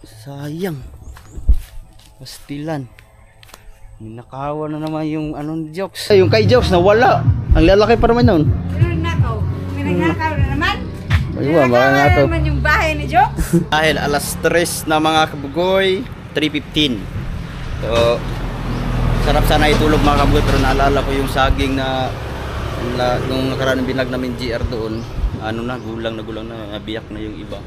Sayang. Pastilan. Ninakawa na naman yung anong Jokes. Ay, yung kay Jokes nawala. Ang lalaki pa naman nun. Nakaw. May nagnakaw na naman. Aywa, baka Nakaw naman yung bahay ni Jokes. Dahil alas 3 na mga kabugoy, 3:15. So, sarap sana itulog mga kabugoy, pero naalala ko yung saging na nung nakaraan ng binag namin GR doon. Ano na, gulang na, biyak na yung iba.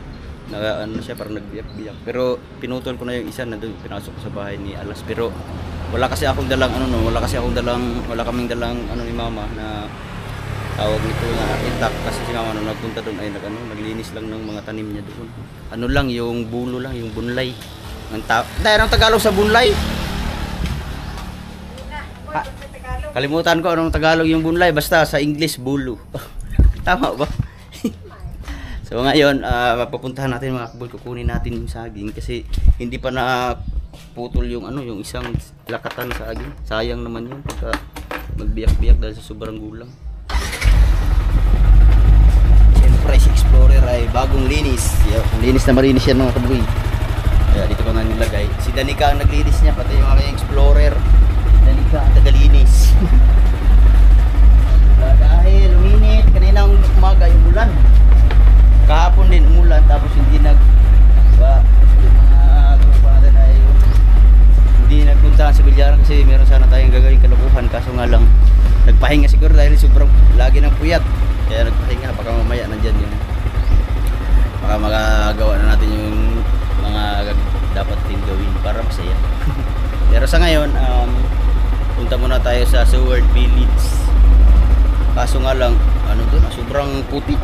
Ano siya, parang nagbiyak-biyak. Pero pinutol ko na yung isa na doon, pinasok ko sa bahay ni Alas. Pero wala kasi akong dalang wala kaming dalang ni mama na tawag nito na intact, kasi si mama nung nagpunta doon ay naglinis lang ng mga tanim niya doon. Ano lang, yung bulo lang, yung bunlay. Dahil ang Tagalog sa bunlay? Kalimutan ko anong Tagalog yung bunlay, basta sa English bulo. Tama ba? So ngayon, papuntahan natin mga kabul, kukunin natin yung saging kasi hindi pa na putol yung yung isang lakatan sa saging. Sayang naman yun pagka magbiyak-biyak dahil sa sobrang gulang. Siyempre si Explorer ay bagong linis. Linis na marinis yan mga kabul. Kaya dito ko na nilagay. Si Danica ang naglinis niya, pati yung aking Explorer. Danica ang tagalinis. Dahil uminit, kaninang umaga yung ulan. Kahapon din umulan, tapos hindi yung mga grupo natin ay hindi nagpuntahan sa bilyaran kasi meron sana tayong gagawin kalukuhan, kaso nga lang nagpahinga siguro dahil sobrang lagi ng puyat, kaya nagpahinga. Baka mamaya nandyan yung baka magagawa na natin yung mga dapat din gawin para masaya. Pero sa ngayon, punta muna tayo sa Seward Village, kaso nga lang doon, sobrang putik.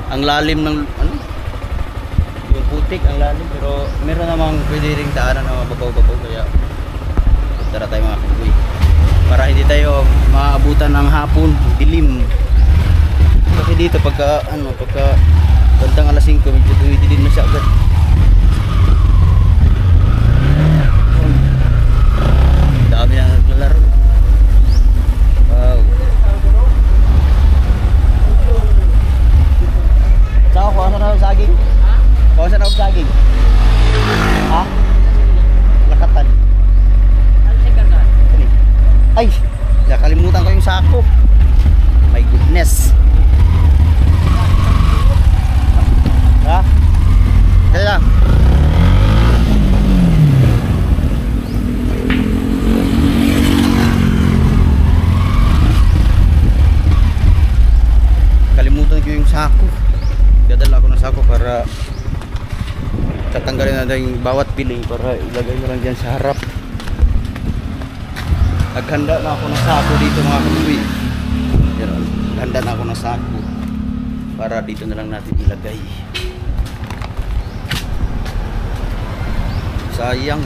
Ang lalim ng yung putik, ang lalim, pero meron namang pwede ring daanan na mababaw-babaw, kaya tara tayo mga kabugoy para hindi tayo maabutan ng hapon, dilim. Kasi dito pagka bandang alas 5 medyo dumidilim na siya agad. Dami na naglalaro. Wow. Saan ako? Saan ako saging? Ha? Saan ako saging? Ha? Lakatan. Ay! Nakalimutan ko yung sako. My goodness. Ha? Kaya kalimutan ko yung sako. Dadala ko ng sako para tatanggalin natin yung bawat piling para ilagay mo lang dyan sa harap. Naghanda na ako ng sako dito mga kabugoy. Naghanda na ako ng sako para dito na lang natin ilagay. Sayang.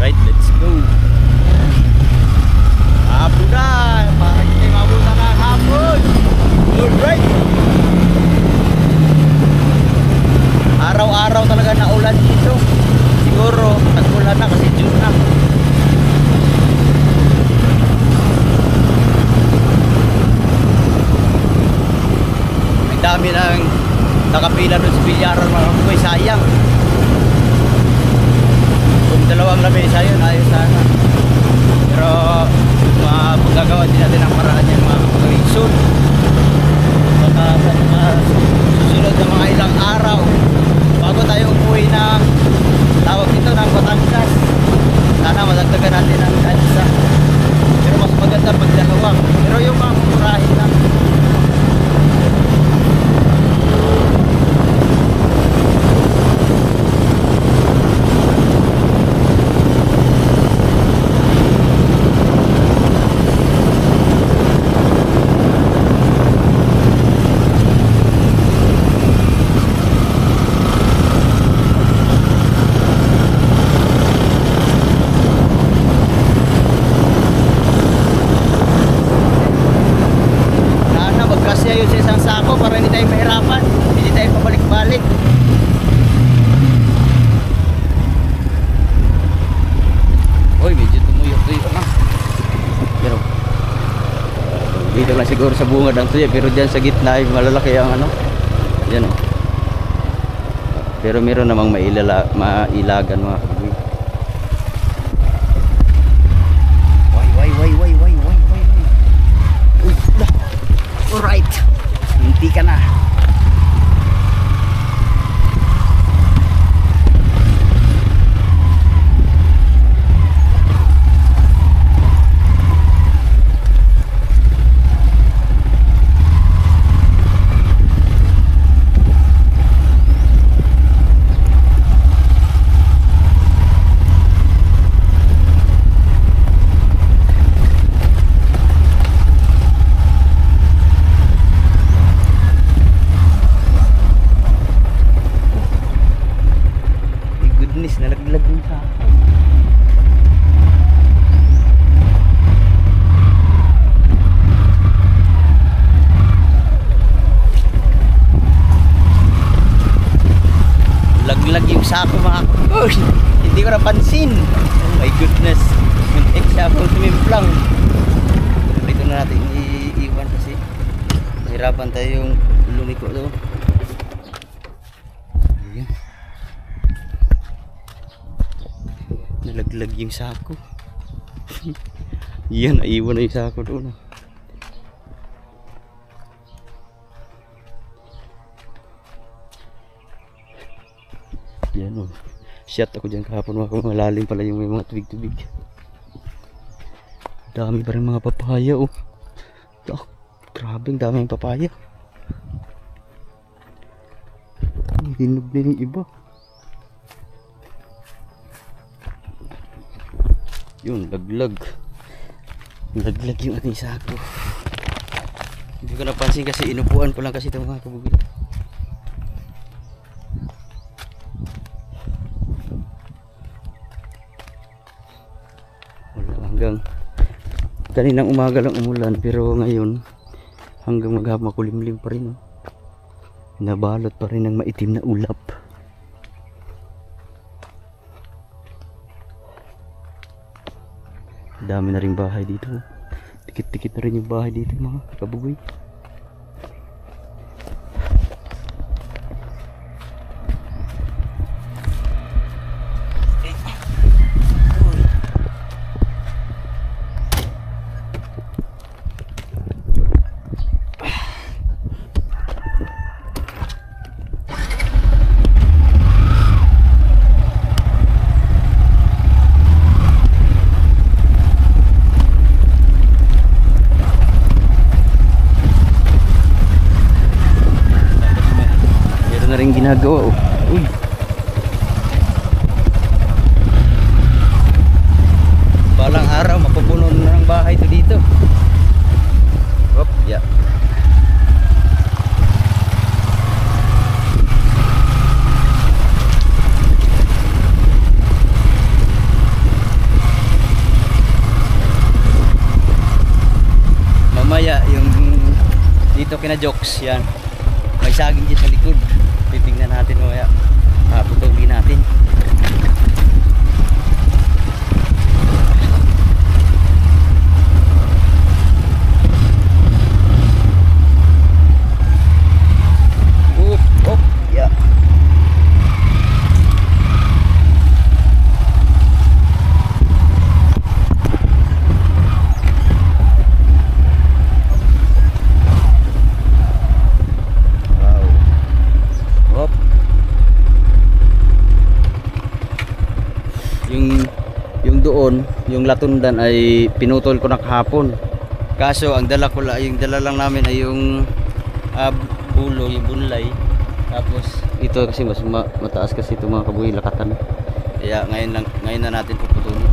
Right, let's go. Hapon na, para hindi mabuta ng hapon. Alright. Araw-araw talaga na ulan dito. Siguro tag-ulan na kasi June na. Ang dami nang nakapila doon sa bilyaran mga kabugoy, sayang. Kung dalawang lamesa yun, ayos sana. Pero magagawa din natin ang paraan yan mga kabugoy. Soon, baka sa mga susunod na mga ilang araw bago tayo umuwi na tawag dito ng Batangas, sana madagdagan natin ang isa. Pero mas maganda pag dalawang, pero yung mga murahin lang. balik. Uy, medyo tumuyok-tuyok na. Pero dito lang siguro sa bungad ang tuyo, pero dyan sa gitna ay malalaki ang ano. Yan o. Pero meron namang mailagan mga kabugoy. Way. Uy, alright. Hindi ka na. Nalaglag yung sa laglag yung sako mga kapoy. Hindi ko napansin. Oh my goodness, yung example sumimplang. Dito na natin iiwan kasi nahirapan tayo yung lumiko doon. Nalaglag yung sako. Yan, naiwan na yung sako doon. Yan o. Shot ako dyan kahapon. Malalim pala yung may mga tubig-tubig. Dami pa rin mga papaya o. Oh, grabe, dami yung papaya. Hinog na yung iba. Yun, laglag yung ating sako. Hindi ko napansin kasi inupuan ko lang kasi ito mga kabugil. Wala, hanggang kaninang umaga lang umulan, pero ngayon hanggang maghapon makulimlim pa rin. Nabalot pa rin ng maitim na ulap. Dami na rin bahay dito. Tikit-tikit na rin yung bahay dito mga kabugoy. Ginagawa oh. Uy. Balang araw mapupuno na ng bahay to dito. Hop, ya. Yeah. Mamaya yung dito kina Jokes yan. May saging dyan sa likod. Titingnan natin mamaya. Putugin natin. Yeah. Yung doon, yung latundan ay pinutol ko na kahapon. Kaso ang dala ko yung dala lang namin ay yung bulo, yung bunlay. Tapos ito kasi mas mataas kasi ito mga kabuhi, lakatan. Kaya ngayon na natin puputulin.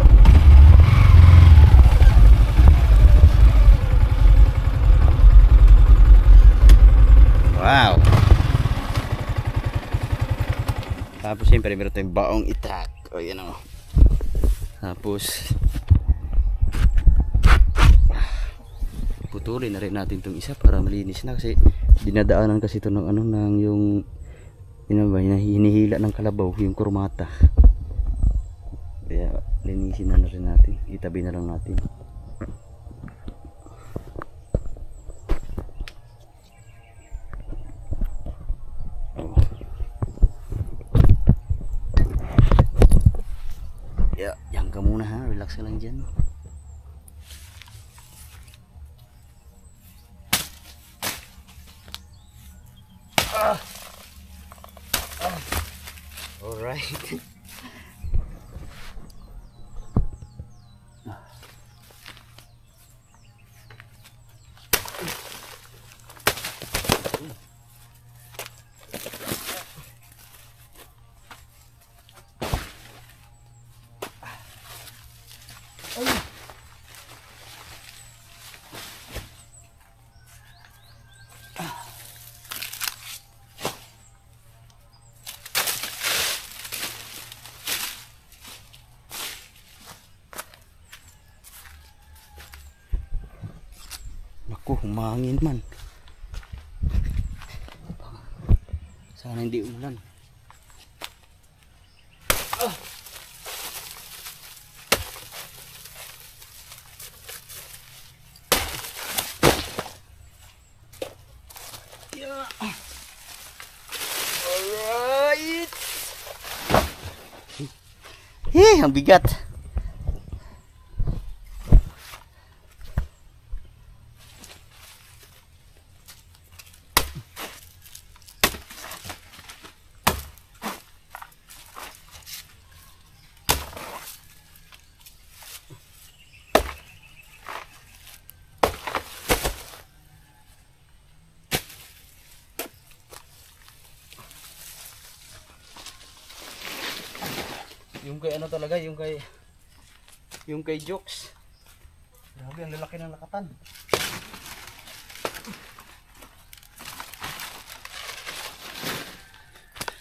Wow. Tapos siyempre meron tayong baong itak. O yan o. Tapos putulin na rin natin itong isa para malinis na kasi dinadaanan kasi ito ng ano ng yung Yun ba, hinihila ng kalabaw yung kurmata. Kaya linisin na rin natin. Itabi na lang natin. Oh. Yan ka muna ha. Relax ka lang dyan. Alright. Naku, humangin man. Sana hindi umulan. Alright. Ang bigat. Yung kay ano talaga, yung kay Jokes. Grabe, ang lalaki ng lakatan.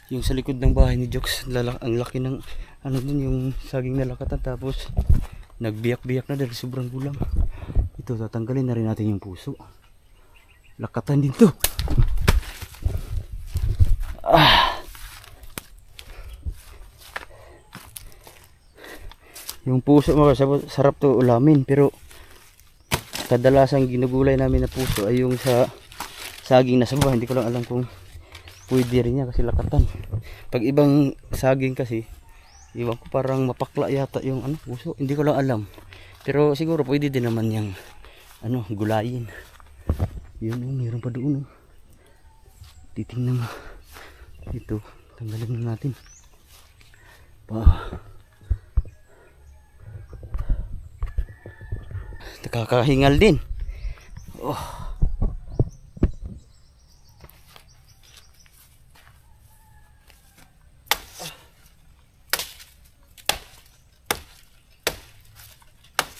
Yung sa likod ng bahay ni Jokes, ang laki ng ano dun, yung saging na lakatan, tapos nagbiyak-biyak na dahil sobrang gulang. Ito, tatanggalin na rin natin yung puso. Lakatan din to. Yung puso mga sarap to ulamin, pero kadalasan ginugulay namin na puso ay yung sa saging na saba. Hindi ko lang alam kung pwede rin niya kasi lakatan. Pag ibang saging kasi, iwan ko parang mapakla yata yung ano, puso. Hindi ko lang alam. Pero siguro pwede din naman yung ano, gulayin. Yun, meron pa doon. Titingnan mo. Ito, tanggalin na natin. Nakakahingal din. Oh.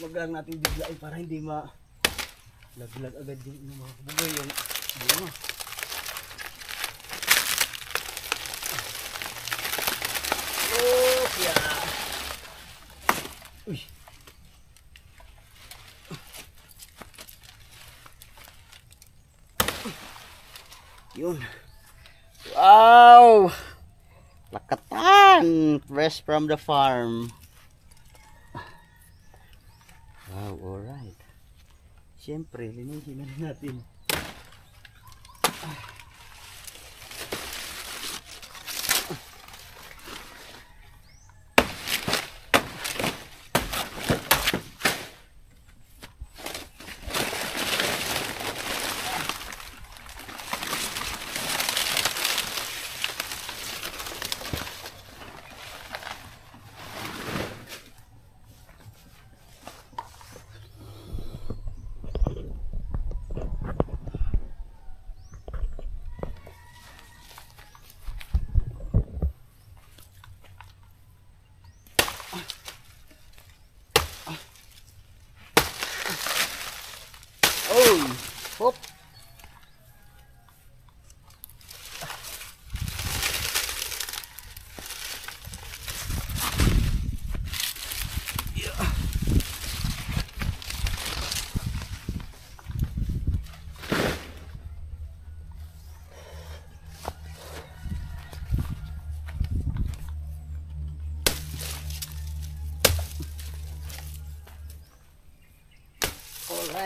Maglang natin biglain para hindi laglag agad yung mga kabugay yung bunga. Oh, yeah. Uy. Yun. Wow! Lakatan! Fresh from the farm. Wow, alright. Siyempre, linisin na natin.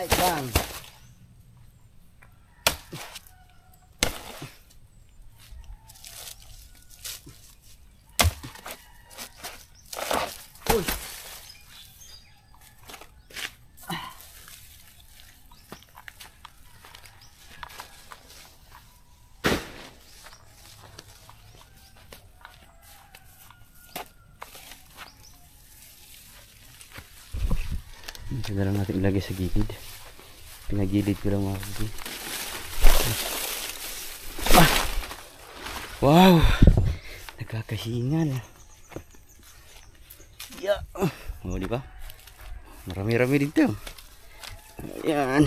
Right lang. Uy. Ito na lang natin ilagay sa gilid. Pinagilid ko lang mga kabugay. Ah! Wow! Nagkakahingal. Yeah. Oh, di ba? Marami-rami dito. Ayan.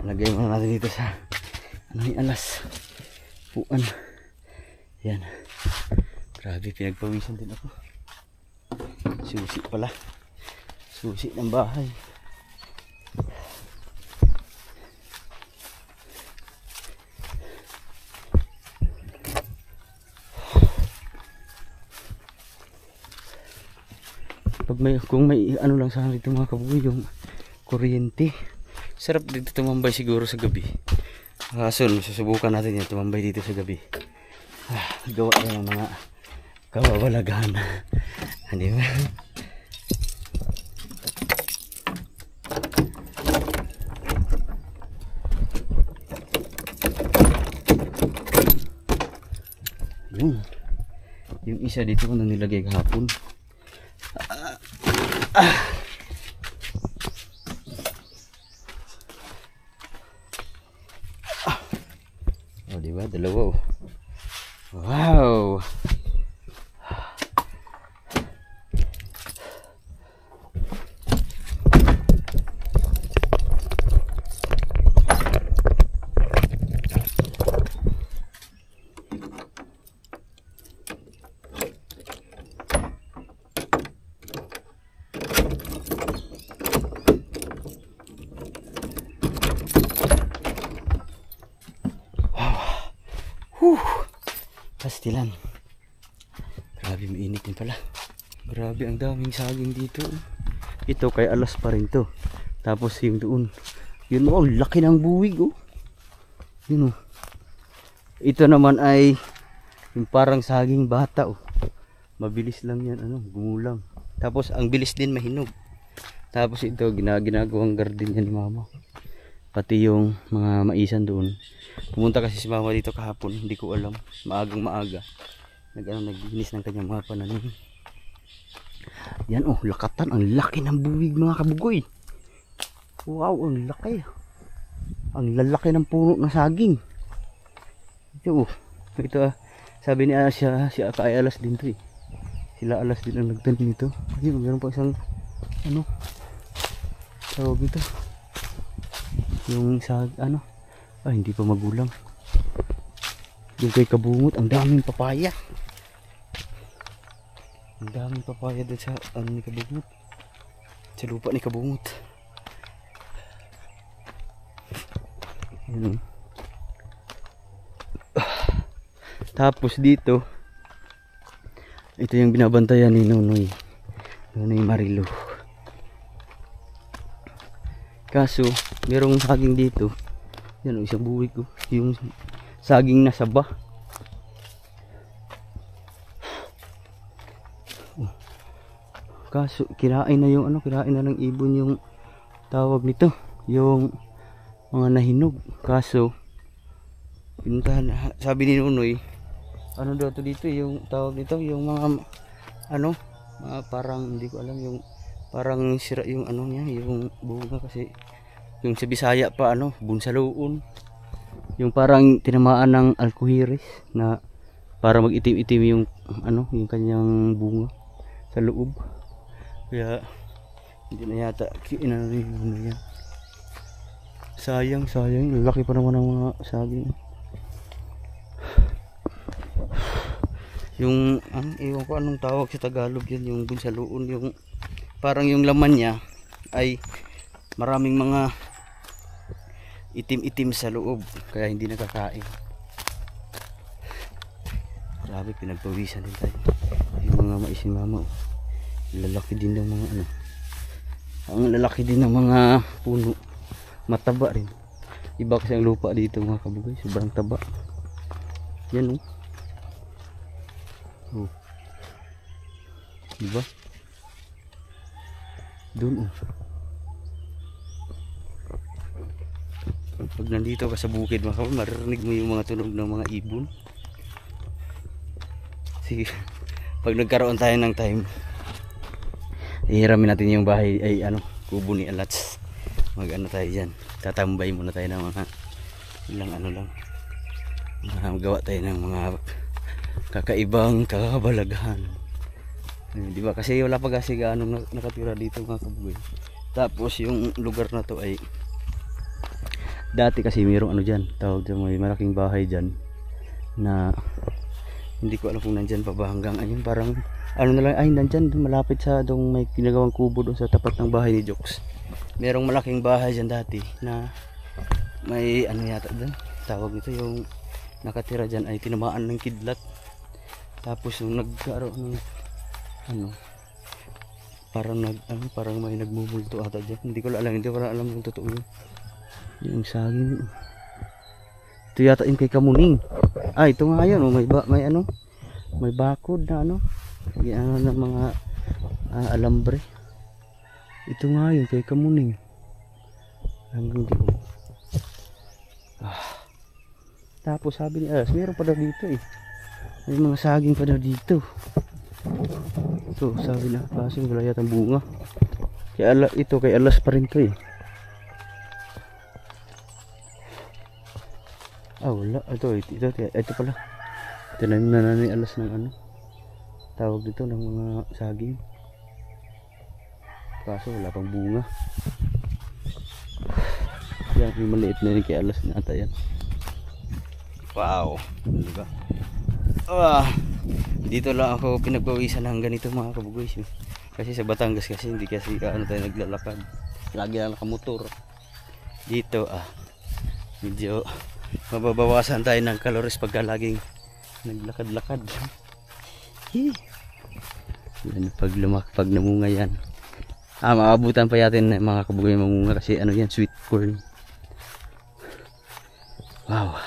Lagay muna natin dito sa alas. Puan. Ayan. Grabe, pinagpawisan din ako. Susi pala. Susi ng bahay. Kung may ano lang sana dito mga kabugay, yung kuryente, sarap dito tumambay siguro sa gabi. So susubukan natin yan, tumambay dito sa gabi. Gawa yan ng mga kawawalagahan. Hindi ba? Yung isa dito ko nang nilagay kahapon. Oh, diba? Dalawa. Wow! Pastilan. Grabe, mainit din pala. Grabe, ang daming saging dito. Ito kay alas pa rin to. Tapos yung doon, yun, oh, laki ng buwig, oh. Yun, oh. Ito naman ay yung parang saging bata, oh. Mabilis lang yan, ano, gumulang. Tapos ang bilis din mahinog. Tapos ito ginagawang garden yan ni mama. Pati yung mga maisan doon. Pumunta kasi si mama dito kahapon, hindi ko alam. Maagang maaga. Naglinis ng kanyang mga pananim. Yan, oh, lakatan. Ang laki ng buwig mga kabugoy. Wow, ang laki. Ang lalaki ng puno ng saging. Ito, oh. Ito, sabi ni Asya, si Aka ay alas din to, eh. Sila alas din ang nagtanim nito. Ayun, meron pa isang, ano, tawag ito. Yung sa ano, hindi pa magulang. Yung kay Kabungot, ang daming papaya. Ang daming papaya doon sa ano ni Kabungot, sa lupa ni Kabungot. Yan. Tapos dito, ito yung binabantayan ni Nonoy Marilo. Kaso merong saging dito. Yan, isang buwig ko. Yung saging na saba. Kaso kirain na yung ano, kirain na ng ibon yung tawag nito, yung mga nahinog. Kaso pinuntahan, sabi ni Nunoy, ano daw to dito, yung tawag nito, yung mga ano, parang hindi ko alam, yung parang sira yung ano niya, yung bunga. Kasi yung sa Bisaya pa, ano, bunsaluon, yung parang tinamaan ng alkuhiris na para mag-itim-itim yung ano, yung kanyang bunga sa loob. Kaya hindi na yata inano yan. Sayang, laki pa naman ng mga saging. Yung ewan ko anong tawag sa Tagalog yan, yung bunsaluon, yung parang yung laman niya ay maraming mga itim-itim sa loob, kaya hindi nakakain. Grabe, pinagpawisan din tayo. Yung mga maisin mama, lalaki din ng mga ano, ang lalaki din ng mga puno. mataba rin. Iba kasi ang lupa dito mga kabugay, sobrang taba. Yan oh. Oh. Diba? Doon oh. Pag nandito ka sa bukid mga kabugay, maririnig mo yung mga tunog ng mga ibon. Sige, pag nagkaroon tayo ng time, ihiramin natin yung bahay ay ano, kubo ni Alats. Mag ano tayo dyan, tatambay muna tayo ng mga ilang ano lang, gawa tayo ng mga kakaibang kabalaghan. Di ba kasi wala pa kasi gaano nakatira dito mga kabugay. Tapos yung lugar na to ay dati kasi mayroong ano dyan, tawag dyan, may malaking bahay dyan na hindi ko alam kung nandyan pa ba hanggang ayun, parang ano na lang, ay nandyan malapit sa dong may ginagawang kubo doon sa tapat ng bahay ni Jokes. Merong malaking bahay dyan dati na may ano yata dyan, tawag nito, yung nakatira dyan ay tinamaan ng kidlat. Tapos yung nagkaroon ng ano, parang may nagmumulto ata dyan. Hindi ko alam yung totoo yun. Yung saging ito yata yung kay Kamuning. Ito nga yun, may ano, may bakod na ano, ano ng mga alambre. Ito nga yun kay Kamuning. Hanggang dito. Tapos sabi ni Alas, meron pa daw dito eh. May mga saging pa daw dito. So sabi na, kaso wala yata bunga. Ito kay Alas pa rin to eh. Wala. Ito pala. Tinanim na ni Alas ng ano, tawag dito ng mga saging. Kaso wala pang bunga. Yan, may maliit na rin kay Alas na ata yan. Wow, diba? Dito lang ako pinagpawisan ng ganito mga kabugay. Kasi sa Batangas kasi hindi kasi ano tayo naglalakad. Lagi lang nakamotor. Dito medyo mababawasan tayo ng calories pagka laging naglakad-lakad. Yan, pag namunga yan. Maabutan pa yatin mga kabugay mamunga kasi ano yan, sweet corn. Wow.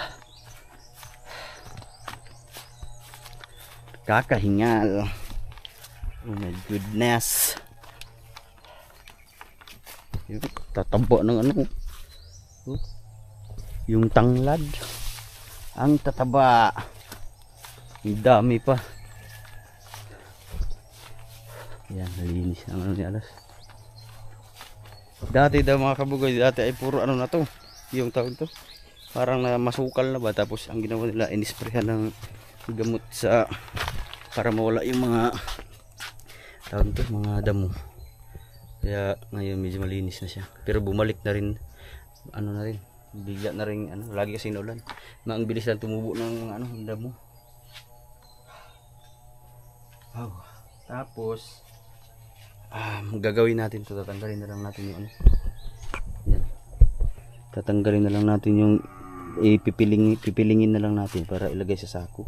Kakahingal. Oh my goodness. Tatabo ng ano. Yung tanglad. Ang tataba. Ang dami pa. Yan, nalinis ang ano ni Alas. Dati daw mga kabugay, dati ay puro ano na to. Yung tawag to. Parang na masukal na ba. Tapos ang ginawa nila, inisprehan ng gamot sa para mawala yung mga tawag to, mga damo. Kaya ngayon medyo malinis na siya. Pero bumalik na rin, ano na rin, bigla na rin, ano, lagi kasi naulan. Ang bilis lang tumubo ng ano, damo. Wow. Tapos gagawin natin to, tatanggalin na lang natin yung ano. Yan. Tatanggalin na lang natin yung pipilingin na lang natin para ilagay sa sako.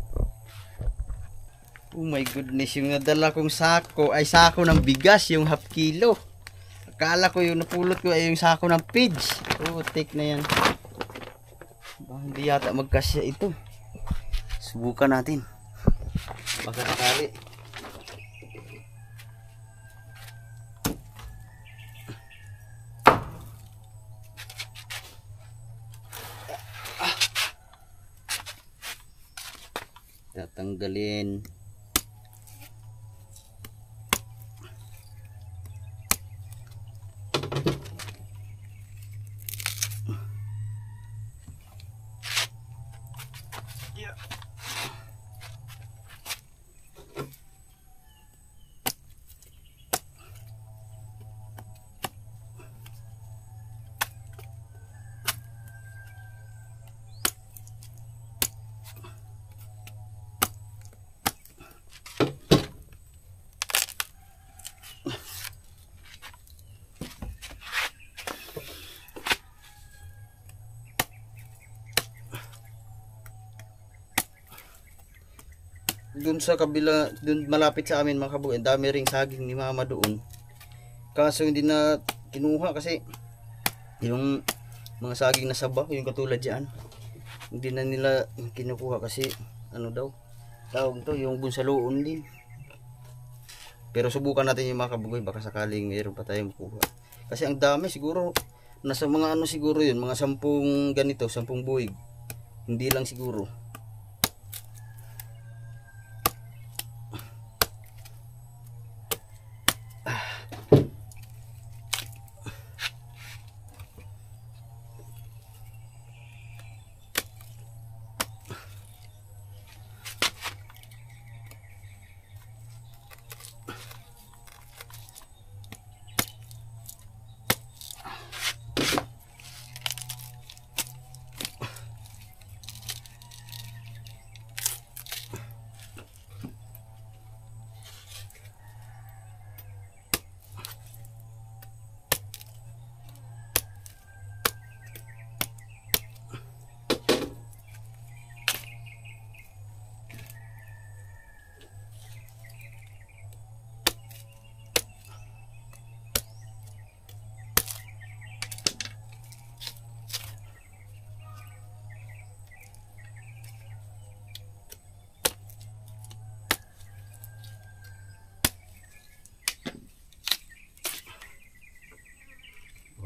Oh my goodness, yung nadala kong sako ay sako ng bigas, yung half kilo. Akala ko yung napulot ko ay yung sako ng pigs. Oh, take na yan. Hindi yata magkasya ito. Subukan natin. Baka sakali. Tatanggalin. Doon sa kabila, doon malapit sa amin mga kabugay, dami ring saging ni mama doon. Kaso hindi na kinuha kasi yung mga saging na saba, yung katulad dyan. Hindi na nila kinukuha kasi ano daw, tawag to yung bunsaluon din. Pero subukan natin yung mga kabugoy, baka sakaling mayroon pa tayong makuha. Kasi ang dami siguro, nasa mga ano siguro yun, mga 10 ganito, 10 buwig. Hindi lang siguro.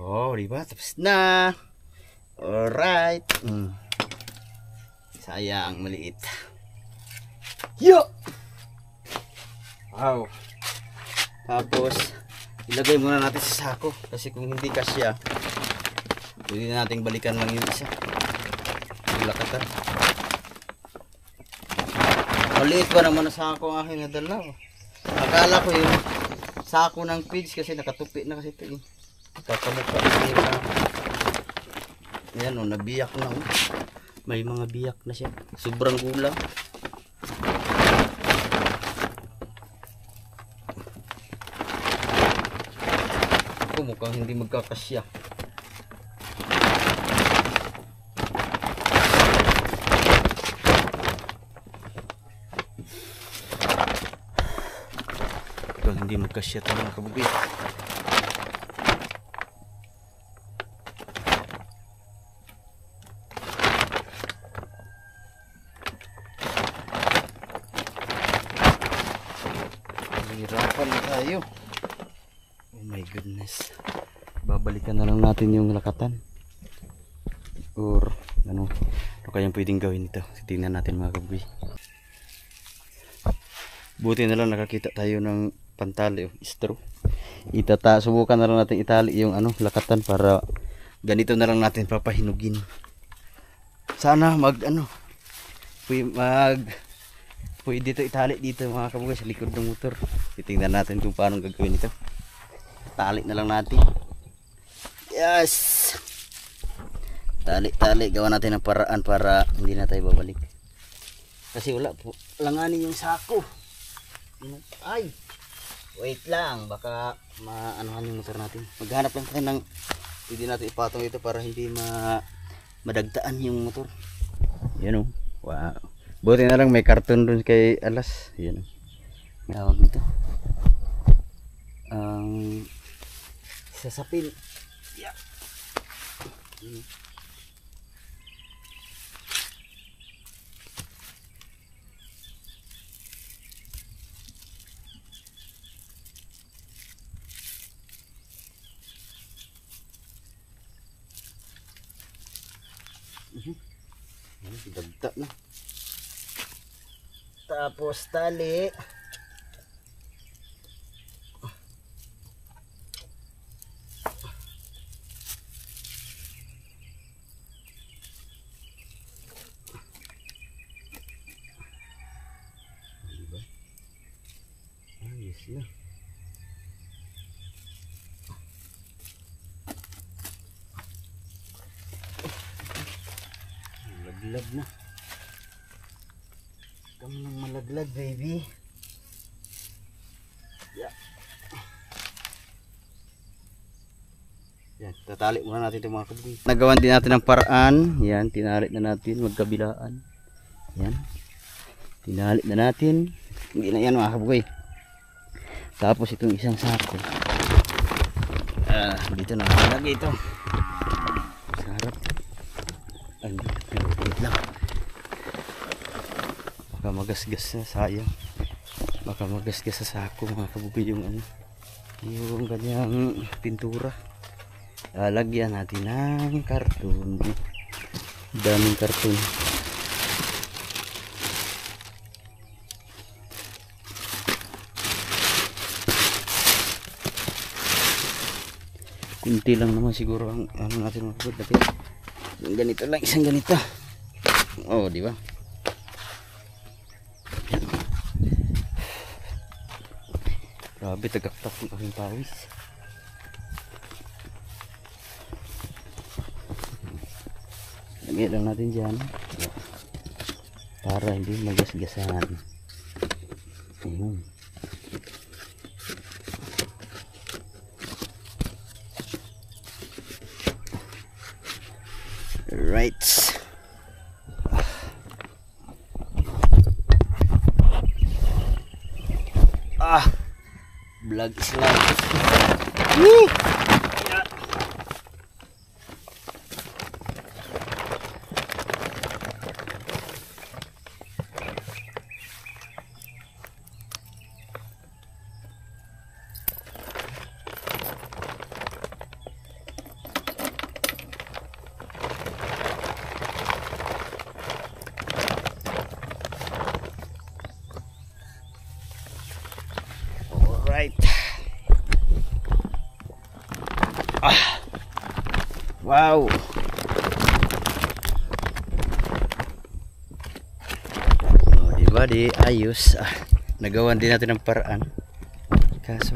Oh, diba? Tapos na. Alright. Sayang, maliit. Yo! Wow. Tapos, ilagay muna natin sa sako. Kasi kung hindi kasya, pwede na nating balikan lang yung isa. Yung lakatan. Maliit pa naman na sako ang aking nadala. Akala ko yung sako ng pigs kasi nakatupi na kasi ito eh. Kakamukha yung ayan o, nabiyak na o. May mga biyak na siya. Sobrang gulang. Ako mukhang hindi magkakasya. Mukhang hindi magkasya ito mga kabugay. Hirapan na tayo. Oh my goodness. Babalikan na lang natin yung lakatan. Or ano kayang pwedeng gawin ito. Tingnan natin mga kabugoy. Buti na lang nakakita tayo ng pantali o straw. Subukan na lang natin itali yung ano lakatan para ganito na lang natin papahinugin. Sana pwede dito itali dito mga kabugoy sa likod ng motor. Titingnan natin kung paano gagawin ito. Tali na lang natin. Yes! Tali. Gawa natin ng paraan para hindi na tayo babalik. Kasi wala po. Langanin yung sako. Ay! Wait lang. Baka maanuhan yung motor natin. Maghanap lang tayo ng pwede natin ipatong ito para hindi madagtaan yung motor. Yan o. Wow. Buti na lang may karton dun kay Alas. Yan. Tawag nito. Sasapin. Yeah. Dagta na. Tapos tali. Diba? Ayos na. Malaglag na. Kami nang malaglag, baby. Yeah. Yan, tatali muna natin itong mga kabugoy. Nagawan din natin ng paraan. Yan, tinali na natin magkabilaan. Yan. Tinali na natin. Hindi na yan mga kabugoy. Tapos itong isang sako. Dito na lagay ito. Sa harap. Wait lang. Baka magasgas na, sayang. Baka magasgas sa sako mga kabugoy yung ano, yung kanyang pintura. Lalagyan natin ng karton. Daming karton. Kunti lang naman siguro ang ano natin mga kabugoy. Yung ganito lang, isang ganito. Oh, di ba? Grabe, tagaktak ng aking pawis. Lagyan lang natin dyan para hindi magasgasan. Ayun. Right. Vlog is life. Woo! Yeah. Right. Wow. Oh, diba di ayos. Nagawan din natin ng paraan. Kaso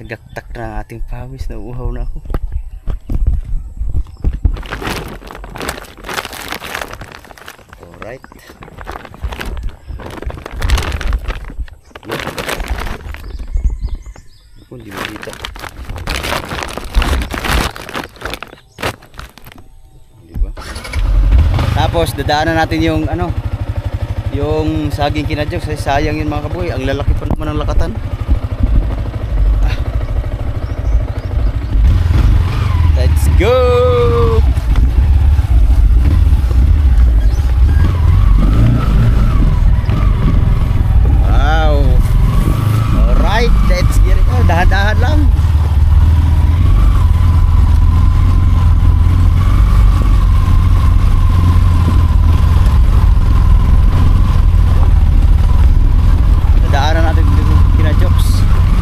tagaktak na ating pawis, na uhaw na ako. Alright. Hindi mo dito. Diba? Tapos dadaanan natin yung ano, yung saging kinadjok. Sayang yun mga kaboy, ang lalaki pa naman ng lakatan. Let's go. Let's get it. Oh, dahan-dahan lang. Nadaanan natin dito kinajokes.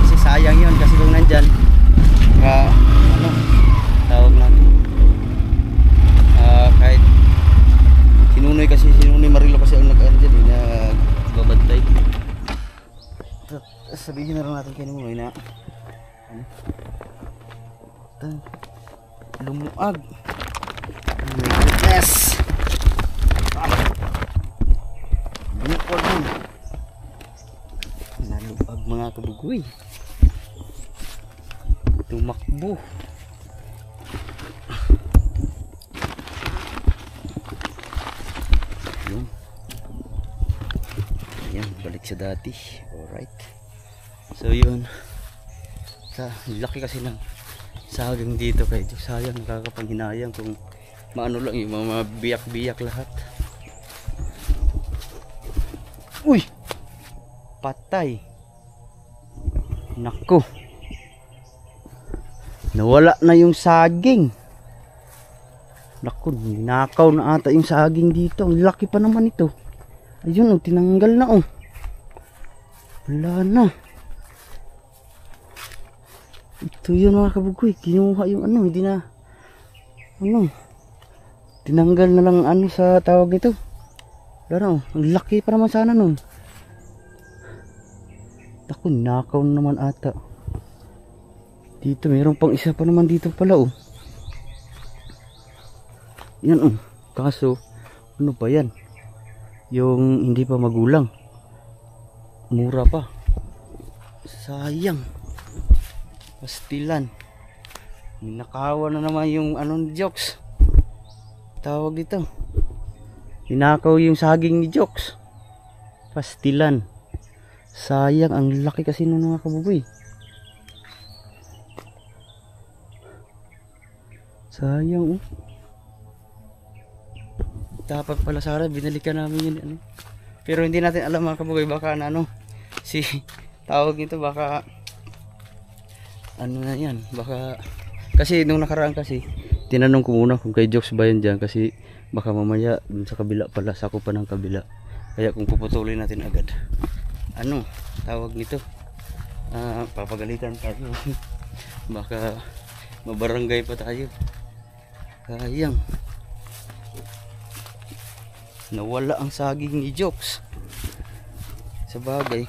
Kasi sayang yun kasi kung nandyan ano tawag natin, kahit sinunoy Marilo kasi ang nag-ano dyan, nagbabantay. Sabihin na lang natin kay Nunoy na lumuag. Oh my goodness. Bukod mo. Nalupag mga kabugoy. Tumakbo. Yun. Ayan, balik sa dati. Alright. So yun, laki kasi ng saging dito kay Diyos. Sayang, nakakapanghinayang kung maano lang yung mga biyak-biyak lahat. Uy! Patay. Nako. Nawala na yung saging. Nako, ninakaw na ata yung saging dito. Ang laki pa naman ito. Ayun, oh, tinanggal na oh. Wala na. Ito yun mga kabugoy, kinuha yung ano, hindi na ano, tinanggal na lang ano sa tawag ito. Laro, ang laki pa naman sana nun. Ako, nakaw naman ata. Dito, mayroon pang isa pa naman dito pala oh. Yan oh, kaso ano ba yan? Yung hindi pa magulang. Mura pa. Sayang. Pastilan. Ninakawan na naman yung anong Jokes. Tawag dito. Ninakaw yung saging ni Jokes. Pastilan. Sayang, ang laki kasi ng mga kabuboy. Sayang oh. dapat pala sana binalikan namin yun ano. Pero hindi natin alam mga kabugay, baka na ano si tawag nito, baka ano na yan, baka kasi nung nakaraan kasi tinanong ko muna kung kay Jokes ba yan dyan, kasi baka mamaya dun sa kabila pala, sako pa ng kabila. Kaya kung puputulin natin agad, ano tawag nito, papagalitan tayo. Baka mabarangay pa tayo. Sayang, nawala ang saging ni Jokes. Sa bagay,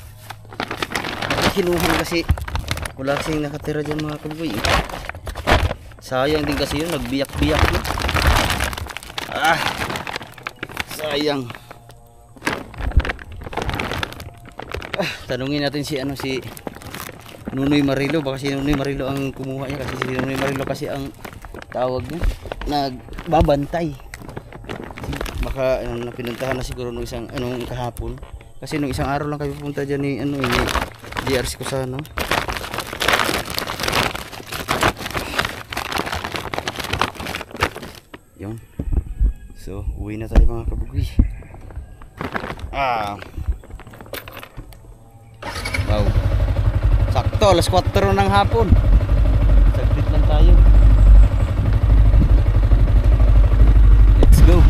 kinuhan kasi wala kasing nakatira dyan mga kaboy. Sayang din kasi yun, nagbiyak-biyak na. Sayang. Tanungin natin si ano, si Nunoy Marilo, baka si Nunoy Marilo ang kumuha niya, kasi si Nunoy Marilo kasi ang tawag niya, nagbabantay. Baka ano, pinuntahan na siguro nung isang anong kahapon, kasi nung isang araw lang kayo pupunta dyan ni ano, ni DRC ko sana. Yun, so uwi na tayo mga kabugoy. Wow, sakto alas 4 ng hapon. Saglit lang tayo. Let's go.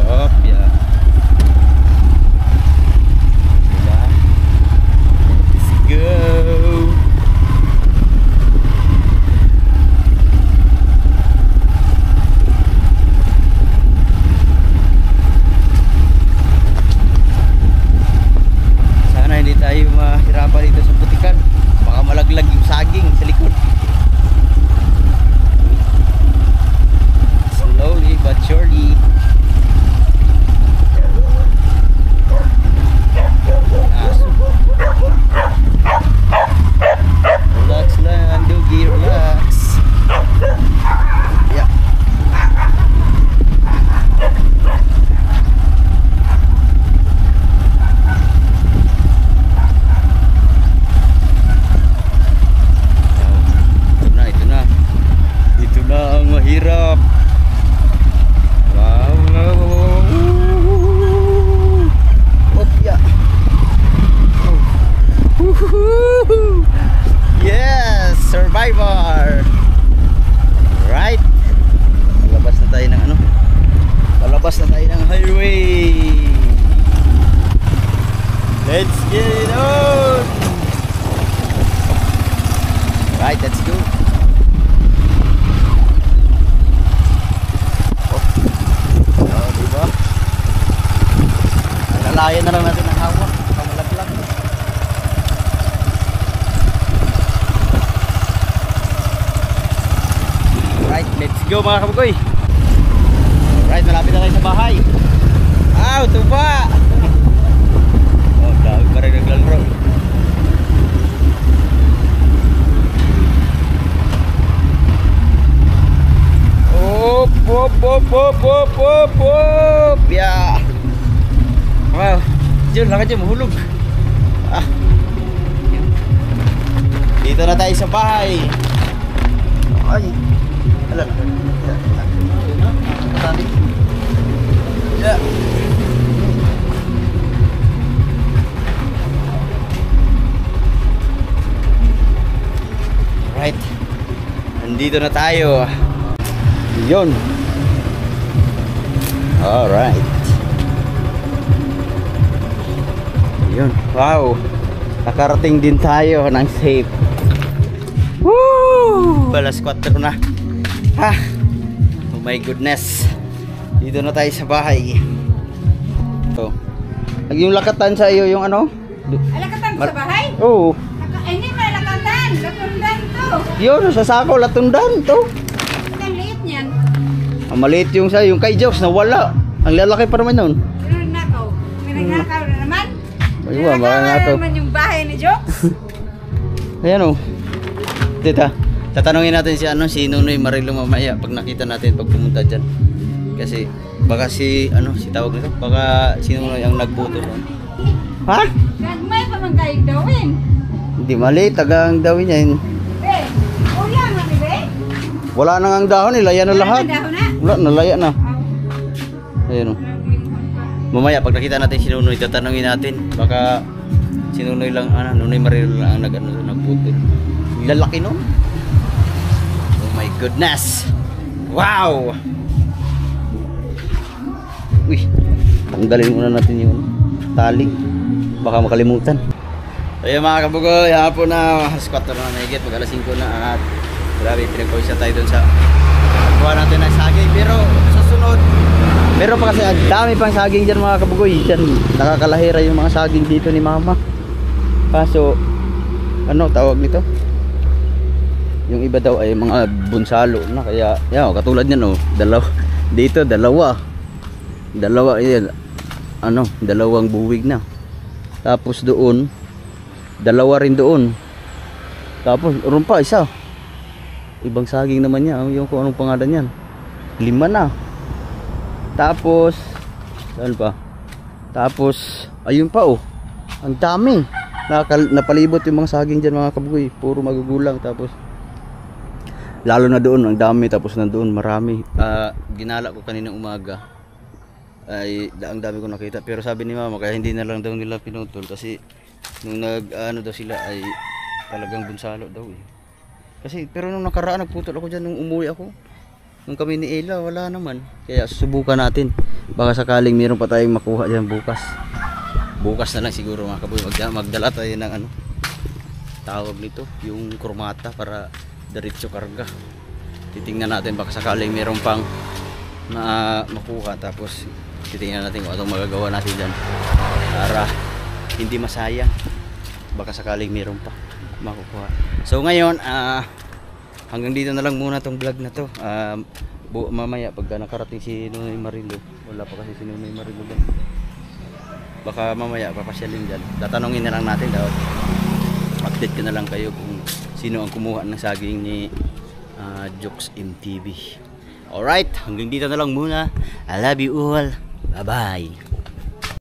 Hop, yeah. Let's go. Sana hindi tayo mahirapan dito sa putikan. Baka malaglag yung saging sa likod. Slowly but surely. Relax lang, Dugi, relax. Yeah. Ito na ang mahirap. Wow, wow, wow. Yeah. Oh. Yes, survivor. Right. Palabas na tayo ng ano? Palabas na tayo ng highway. Let's get it on. Right, let's go. Oh, diba? Lalayan na lang natin ang hawak. Kamalaglag. Right, let's go mga kabugoy. Right, malapit na tayo sa bahay. Tuba! Oh, dami pa rin naglalaro. Op. Yeah. Wow, Jun, lakad dyan, mahulog. Dito na tayo sa bahay. Ay, ala. Yeah. Right, nandito na tayo. Yun. Alright. Yun. Wow. Nakarating din tayo ng safe. Woo! Alas 4 na. Oh my goodness. Dito na tayo sa bahay. So, yung lakatan sa iyo, yung ano? Lakatan sa bahay? Oo. Hindi may lakatan. Latundan to. Yun, sa sako, latundan to. Ang liit niyan. Ang maliit yung sa yung kay Jokes, nawala. Ang lalaki pa naman yun. Pero nakaw. May nagnakaw na naman. Aywa, baka Nagnakaw nakaw. na naman yung bahay ni Jokes. Ayan o. Dito. Tatanungin natin si ano, si Nunoy Marilo mamaya pag nakita natin pag pumunta dyan. Kasi baka si ano, si tawag nito, baka si Nunoy ang nagbuto. Ha? Gagmay pa man kayo gawin. Hindi mali, tagang dawin niya yun. Ulam na ni Be. Wala nang ang dahon nila, yan ang lahat. Wala na dahon na. Wala, nalaya na. Aw, Ayun o. naglingon pa. Mamaya pag nakita natin si Nunoy, tatanungin natin. Baka si Nunoy lang, Nunoy Marilo lang ang nagputol. Lalaki no? Oh my goodness! Wow! Uy, tanggalin muna natin yung tali. Baka makalimutan. Ayun mga kabugoy, hapon na. Alas 4 na nahigit, mag alas 5 na. At grabe, pinagpawisa tayo dun sa kuha natin ng saging. Pero sa sunod, meron pa kasi ang dami pang saging dyan mga kabugoy. Dyan, nakakalahira yung mga saging dito ni mama. Kaso, ano tawag nito? Yung iba daw ay mga bunsalo na. Kaya, yan, katulad yan dito, dalawa. Yan, dalawang buwig na. Tapos doon, dalawa rin doon. Tapos, meron pa isa. Ibang saging naman niya. Yung kung anong pangalan yan. 5 na. Tapos, saan pa? Tapos, ayun pa ang dami. Napalibot yung mga saging dyan mga kabugoy. Puro magugulang. Tapos, lalo na doon, ang dami. Tapos nandoon, marami. Ginala ko kaninang umaga. Ay, ang dami ko nakita. Pero sabi ni mama, kaya hindi na lang daw nila pinutol. Kasi, nung daw sila ay talagang bunsalo daw eh. Kasi, pero nung nakaraan, nagputol ako dyan nung umuwi ako. Nung kami ni Ella, wala naman. Kaya susubukan natin. Baka sakaling meron pa tayong makuha dyan bukas. Bukas na lang siguro mga kaboy. Magdala tayo ng tawag nito, yung kurmata para diretso karga. Titingnan natin baka sakaling meron pang makuha. Tapos titingnan natin kung anong magagawa natin dyan. Para hindi masayang. Baka sakaling meron pa makukuha. So ngayon, hanggang dito na lang muna tong vlog na to. Mamaya pagka nakarating si Nunoy Marilo, wala pa kasi si Nunoy Marilo dyan. Baka mamaya papasyalin dyan. Tatanungin na lang natin daw. Update ko na lang kayo kung sino ang kumuha ng saging ni Jokes MTV. Alright, hanggang dito na lang muna. I love you all. Bye bye.